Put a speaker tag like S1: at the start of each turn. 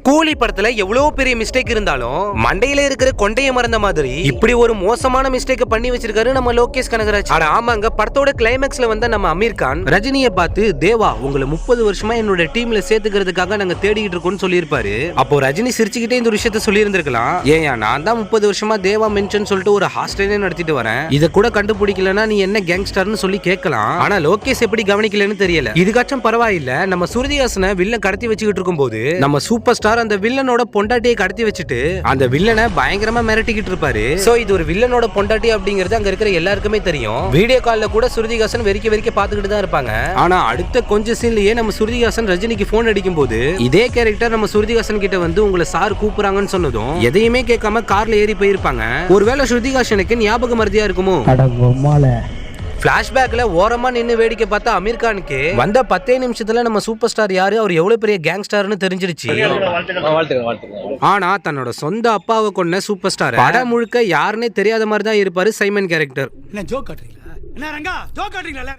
S1: கூலி படத்துல எவ்வளவு பெரிய மிஸ்டேக் இருந்தாலும் மண்டையில இருக்கிற கொண்டைய மறந்த மாதிரி இப்படி ஒரு மோசமான மிஸ்டேக் பண்ணி வச்சிருக்காரு நம்ம லோகேஷ் கனகராஜ். ஆனா ஆமாங்க, படத்தோட கிளைமேக்ஸ்ல வந்த நம்ம அமீர் கான் ரஜினியை பார்த்து, தேவா உங்களை 30 வருஷமா என்னோட டீம்ல சேர்த்துக்கிறதுக்காக நாங்க தேடிக்கிட்டு இருக்கோம்னு சொல்லியிருப்பாரு. அப்போ ரஜினி சிரிச்சுக்கிட்டே இந்த ஒரு விஷயத்த சொல்லி இருந்திருக்கலாம். ஏன் நான் தான் 30 வருஷமா தேவா மென்ஷன் சொல்லிட்டு ஒரு ஹாஸ்டலே நடத்திட்டு வரேன், இதை கூட கண்டுபிடிக்கலன்னா நீ என்ன கேங்ஸ்டர்னு சொல்லி கேட்கலாம். ஆனா லோகேஷ் எப்படி கவனிக்கலன்னு தெரியல. இதுக்காச்சும் பரவாயில்ல, நம்ம சுருதிஹாசனை வில்லன் கடத்தி வச்சுக்கிட்டு இருக்கும் போது நம்ம சூப்பர் ஸ்டார் அந்த வில்லனோட பொண்டாட்டியை கடத்தி வச்சுட்டு அந்த வில்லனை பயங்கரமா மிரட்டிக்கிட்டு இருப்பாரு. சோ இது ஒரு வில்லனோட பொண்டாட்டி அப்படிங்கிறது அங்க இருக்கிற எல்லாருக்குமே தெரியும். வீடியோ கால்ல கூட சுருதிஹாசன் வெறிக்க பாத்துக்கிட்டு தான் இருப்பாங்க. ஆனா அடுத்த கொஞ்ச சீன்லயே நம்ம சுருதிஹாசன் ரஜினிக்கு போன் அடிக்கும் போது இதே கேரக்டர் நம்ம சுருதிஹாசன் கிட்ட வந்து உங்களை சார் கூப்பிடுறாங்கன்னு சொன்னதும் எதையுமே கேட்காம கார்ல ஏறி போயிருப்பாங்க. ஒருவேளை சுருதிஹாசனுக்கு ஞாபக மறதியா இருக்குமோ? பிளாஷ்பேக்ல ஓரமா நின்னு வேடிக்கை பார்த்தா அமீர் கானுக்கு வந்த 10 நிமிஷத்துல நம்ம சூப்பர் ஸ்டார் யாரு, அவர் எவ்வளவு பெரிய கேங்ஸ்டர்னு தெரிஞ்சிருச்சு. ஆனா தன்னோட சொந்த அப்பாவை கொண்ட சூப்பர் ஸ்டார் படம் முழுக்க யாருன்னே தெரியாத மாதிரி தான் இருப்பாரு சைமன் கேரக்டர்.